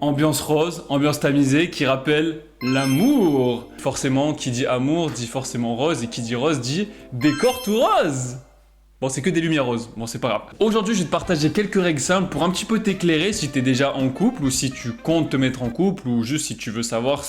ambiance rose, ambiance tamisée qui rappelle l'amour. Forcément, qui dit amour dit forcément rose, et qui dit rose dit décor tout rose. Bon, c'est que des lumières roses, bon c'est pas grave. Aujourd'hui, je vais te partager quelques règles simples pour un petit peu t'éclairer si t'es déjà en couple, ou si tu comptes te mettre en couple, ou juste si tu veux savoir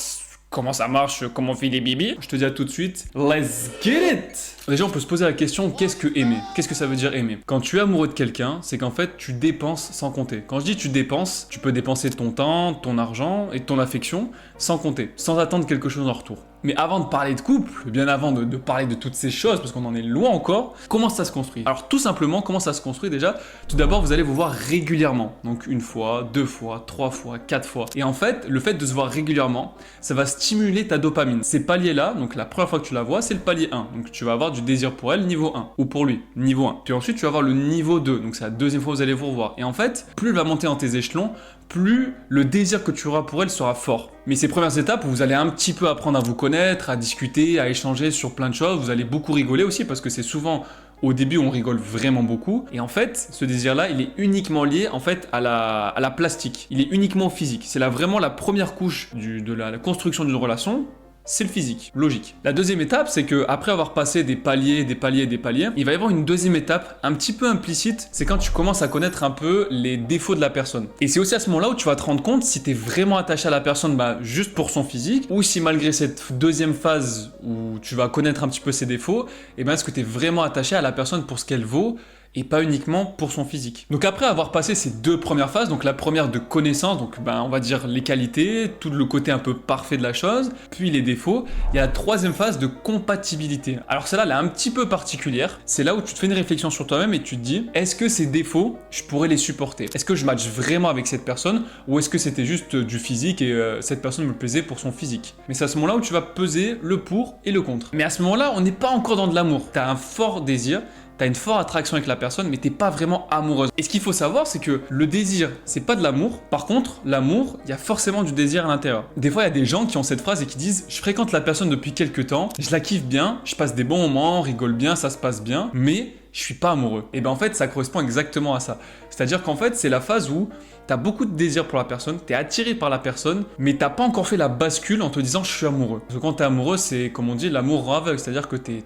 comment ça marche, comment on fait des bibis. Je te dis à tout de suite, let's get it! Déjà, on peut se poser la question, qu'est-ce que aimer? Qu'est-ce que ça veut dire aimer? Quand tu es amoureux de quelqu'un, c'est qu'en fait, tu dépenses sans compter. Quand je dis tu dépenses, tu peux dépenser ton temps, ton argent et ton affection sans compter, sans attendre quelque chose en retour. Mais avant de parler de couple, bien avant de parler de toutes ces choses, parce qu'on en est loin encore, comment ça se construit? Alors tout simplement, comment ça se construit déjà? Tout d'abord, vous allez vous voir régulièrement. Donc une fois, deux fois, trois fois, quatre fois. Et en fait, le fait de se voir régulièrement, ça va stimuler ta dopamine. Ces paliers-là, donc la première fois que tu la vois, c'est le palier 1. Donc tu vas avoir du désir pour elle, niveau 1. Ou pour lui, niveau 1. Puis ensuite, tu vas avoir le niveau 2. Donc c'est la deuxième fois que vous allez vous revoir. Et en fait, plus elle va monter dans tes échelons, plus le désir que tu auras pour elle sera fort. Mais ces premières étapes, vous allez un petit peu apprendre à vous connaître, à discuter, à échanger sur plein de choses. Vous allez beaucoup rigoler aussi parce que c'est souvent au début on rigole vraiment beaucoup. Et en fait, ce désir-là, il est uniquement lié en fait à la plastique. Il est uniquement physique. C'est là vraiment la première couche de la construction d'une relation. C'est le physique, logique. La deuxième étape, c'est que après avoir passé des paliers, il va y avoir une deuxième étape, un petit peu implicite, c'est quand tu commences à connaître un peu les défauts de la personne. Et c'est aussi à ce moment-là où tu vas te rendre compte si tu es vraiment attaché à la personne juste pour son physique, ou si malgré cette deuxième phase où tu vas connaître un petit peu ses défauts, est-ce que tu es vraiment attaché à la personne pour ce qu'elle vaut, et pas uniquement pour son physique. Donc après avoir passé ces deux premières phases, donc la première de connaissance, donc on va dire les qualités, tout le côté un peu parfait de la chose, puis les défauts, il y a la troisième phase de compatibilité. Alors celle-là, elle est un petit peu particulière, c'est là où tu te fais une réflexion sur toi-même et tu te dis, est-ce que ces défauts, je pourrais les supporter? Est-ce que je match vraiment avec cette personne, ou est-ce que c'était juste du physique et cette personne me plaisait pour son physique? Mais c'est à ce moment-là où tu vas peser le pour et le contre. Mais à ce moment-là, on n'est pas encore dans de l'amour. Tu as un fort désir, t'as une forte attraction avec la personne, mais t'es pas vraiment amoureuse. Et ce qu'il faut savoir, c'est que le désir, c'est pas de l'amour. Par contre, l'amour, il y a forcément du désir à l'intérieur. Des fois, il y a des gens qui ont cette phrase et qui disent « Je fréquente la personne depuis quelques temps, je la kiffe bien, je passe des bons moments, on rigole bien, ça se passe bien, mais je suis pas amoureux. » Et en fait, ça correspond exactement à ça. C'est-à-dire qu'en fait, c'est la phase où t'as beaucoup de désir pour la personne, t'es attiré par la personne, mais t'as pas encore fait la bascule en te disant « Je suis amoureux. » Parce que quand t'es amoureux, c'est, comme on dit, l'amour rend aveugle. C'est-à-dire que t'es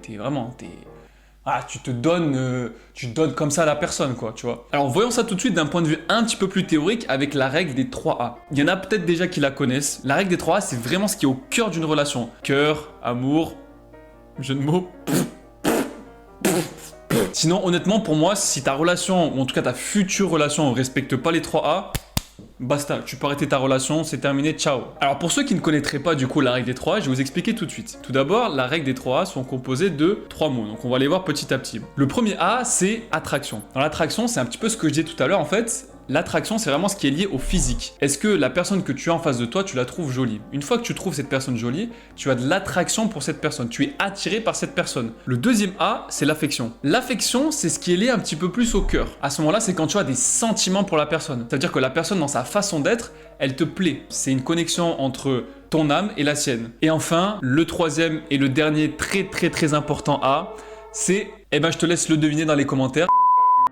tu te donnes comme ça à la personne, quoi, tu vois. Alors, voyons ça tout de suite d'un point de vue un petit peu plus théorique avec la règle des 3A. Il y en a peut-être déjà qui la connaissent. La règle des 3A, c'est vraiment ce qui est au cœur d'une relation. Cœur, amour, jeu de mots. Sinon, honnêtement, pour moi, si ta relation, ou en tout cas ta future relation, ne respecte pas les 3A, basta, tu peux arrêter ta relation, c'est terminé, ciao. Alors pour ceux qui ne connaîtraient pas du coup la règle des 3A, je vais vous expliquer tout de suite. Tout d'abord, la règle des 3A sont composées de 3 mots, donc on va les voir petit à petit. Le premier A, c'est attraction. Dans l'attraction, c'est un petit peu ce que je disais tout à l'heure, en fait. L'attraction, c'est vraiment ce qui est lié au physique. Est-ce que la personne que tu as en face de toi, tu la trouves jolie? Une fois que tu trouves cette personne jolie, tu as de l'attraction pour cette personne. Tu es attiré par cette personne. Le deuxième A, c'est l'affection. L'affection, c'est ce qui est lié un petit peu plus au cœur. À ce moment-là, c'est quand tu as des sentiments pour la personne. C'est-à-dire que la personne, dans sa façon d'être, elle te plaît. C'est une connexion entre ton âme et la sienne. Et enfin, le troisième et le dernier très important A, c'est, je te laisse le deviner dans les commentaires.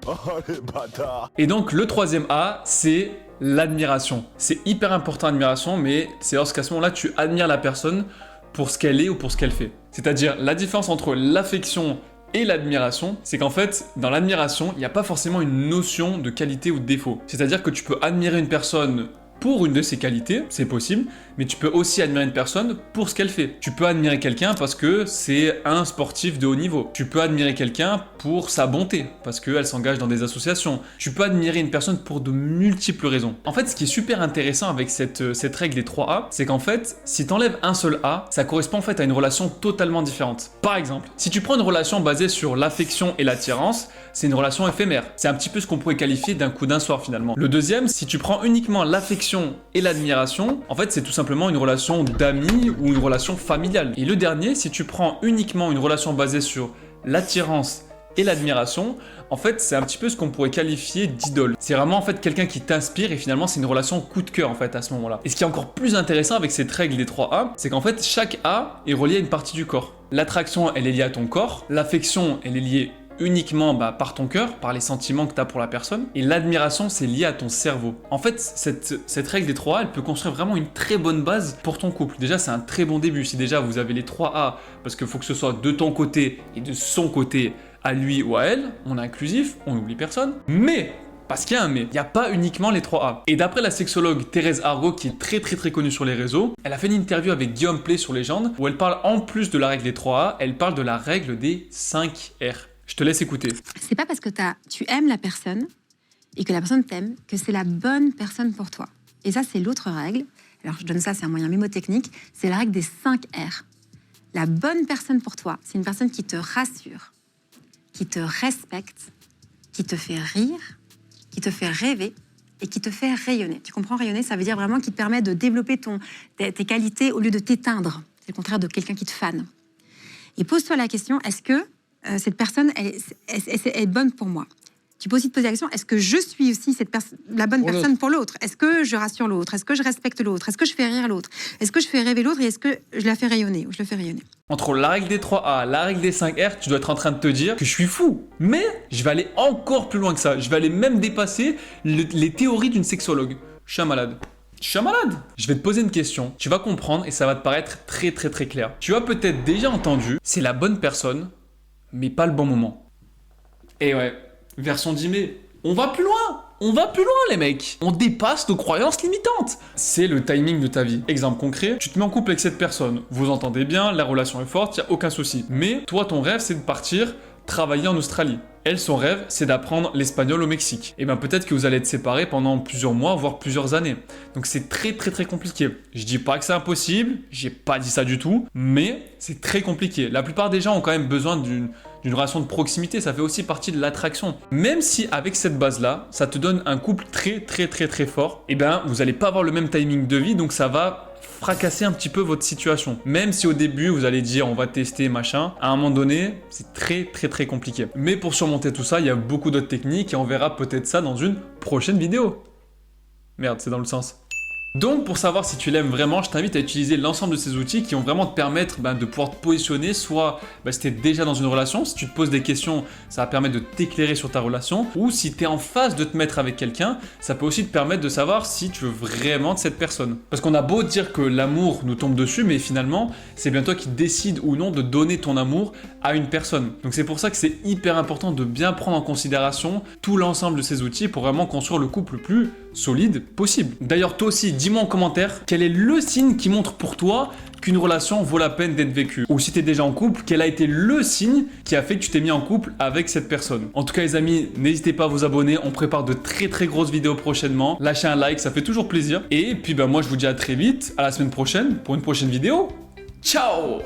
Oh les bâtards! Et donc le troisième A, c'est l'admiration. C'est hyper important l'admiration, mais c'est lorsqu'à ce moment-là, tu admires la personne pour ce qu'elle est ou pour ce qu'elle fait. C'est-à-dire la différence entre l'affection et l'admiration, c'est qu'en fait, dans l'admiration, il n'y a pas forcément une notion de qualité ou de défaut. C'est-à-dire que tu peux admirer une personne pour une de ses qualités, c'est possible, mais tu peux aussi admirer une personne pour ce qu'elle fait. Tu peux admirer quelqu'un parce que c'est un sportif de haut niveau. Tu peux admirer quelqu'un pour sa bonté, parce qu'elle s'engage dans des associations. Tu peux admirer une personne pour de multiples raisons. En fait, ce qui est super intéressant avec cette règle des 3A, c'est qu'en fait, si tu enlèves un seul A, ça correspond en fait à une relation totalement différente. Par exemple, si tu prends une relation basée sur l'affection et l'attirance, c'est une relation éphémère. C'est un petit peu ce qu'on pourrait qualifier d'un coup d'un soir finalement. Le deuxième, si tu prends uniquement l'affection et l'admiration, en fait, c'est tout simplement une relation d'amis ou une relation familiale. Et le dernier, si tu prends uniquement une relation basée sur l'attirance et l'admiration, en fait, c'est un petit peu ce qu'on pourrait qualifier d'idole. C'est vraiment en fait quelqu'un qui t'inspire et finalement, c'est une relation coup de cœur en fait à ce moment-là. Et ce qui est encore plus intéressant avec cette règle des 3A, c'est qu'en fait, chaque A est relié à une partie du corps. L'attraction, elle est liée à ton corps. L'affection, elle est liée uniquement par ton cœur, par les sentiments que tu as pour la personne. Et l'admiration, c'est lié à ton cerveau. En fait, cette règle des 3A, elle peut construire vraiment une très bonne base pour ton couple. Déjà, c'est un très bon début. Si déjà vous avez les 3A, parce qu'il faut que ce soit de ton côté et de son côté, à lui ou à elle, on est inclusif, on n'oublie personne. Mais, parce qu'il y a un mais, il n'y a pas uniquement les 3A. Et d'après la sexologue Thérèse Argot, qui est très connue sur les réseaux, elle a fait une interview avec Guillaume Play sur Légende, où elle parle en plus de la règle des 3A, elle parle de la règle des 5 R. Je te laisse écouter. C'est pas parce que tu aimes la personne et que la personne t'aime que c'est la bonne personne pour toi. Et ça, c'est l'autre règle. Alors, je donne ça, c'est un moyen mémotechnique. C'est la règle des 5 R. La bonne personne pour toi, c'est une personne qui te rassure, qui te respecte, qui te fait rire, qui te fait rêver et qui te fait rayonner. Tu comprends, rayonner, ça veut dire vraiment qui te permet de développer tes qualités au lieu de t'éteindre. C'est le contraire de quelqu'un qui te fane. Et pose-toi la question, est-ce que cette personne, elle est bonne pour moi? Tu peux aussi te poser la question, est-ce que je suis aussi la bonne personne pour l'autre? Est-ce que je rassure l'autre? Est-ce que je respecte l'autre? Est-ce que je fais rire l'autre? Est-ce que je fais rêver l'autre? Et est-ce que je la fais rayonner ou je le fais rayonner? Entre la règle des 3A, la règle des 5R, tu dois être en train de te dire que je suis fou. Mais je vais aller encore plus loin que ça. Je vais aller même dépasser les théories d'une sexologue. Je suis un malade. Je suis un malade. Je vais te poser une question, tu vas comprendre et ça va te paraître très clair. Tu as peut-être déjà entendu, c'est la bonne personne, mais pas le bon moment. Et ouais, version 10 mai, on va plus loin. On va plus loin les mecs. On dépasse nos croyances limitantes. C'est le timing de ta vie. Exemple concret, tu te mets en couple avec cette personne. Vous entendez bien, la relation est forte, il n'y a aucun souci. Mais toi, ton rêve, c'est de partir travailler en Australie. Elle, son rêve, c'est d'apprendre l'espagnol au Mexique. Et bien peut-être que vous allez être séparés pendant plusieurs mois, voire plusieurs années. Donc c'est très compliqué. Je dis pas que c'est impossible, j'ai pas dit ça du tout, mais c'est très compliqué. La plupart des gens ont quand même besoin d'une relation de proximité, ça fait aussi partie de l'attraction. Même si avec cette base-là, ça te donne un couple très fort, et bien vous allez pas avoir le même timing de vie, donc ça va fracasser un petit peu votre situation. Même si au début vous allez dire on va tester machin, à un moment donné c'est très compliqué. Mais pour surmonter tout ça, il y a beaucoup d'autres techniques et on verra peut-être ça dans une prochaine vidéo. Merde, c'est dans le sens. Donc pour savoir si tu l'aimes vraiment, je t'invite à utiliser l'ensemble de ces outils qui vont vraiment te permettre de pouvoir te positionner, soit si tu es déjà dans une relation, si tu te poses des questions, ça va permettre de t'éclairer sur ta relation, ou si tu es en phase de te mettre avec quelqu'un, ça peut aussi te permettre de savoir si tu veux vraiment de cette personne. Parce qu'on a beau dire que l'amour nous tombe dessus, mais finalement, c'est bien toi qui décides ou non de donner ton amour à une personne. Donc c'est pour ça que c'est hyper important de bien prendre en considération tout l'ensemble de ces outils pour vraiment construire le couple le plus solide possible. D'ailleurs, toi aussi, dis-moi en commentaire quel est le signe qui montre pour toi qu'une relation vaut la peine d'être vécue. Ou si tu es déjà en couple, quel a été le signe qui a fait que tu t'es mis en couple avec cette personne. En tout cas les amis, n'hésitez pas à vous abonner, on prépare de très grosses vidéos prochainement. Lâchez un like, ça fait toujours plaisir. Et puis moi je vous dis à très vite, à la semaine prochaine pour une prochaine vidéo. Ciao!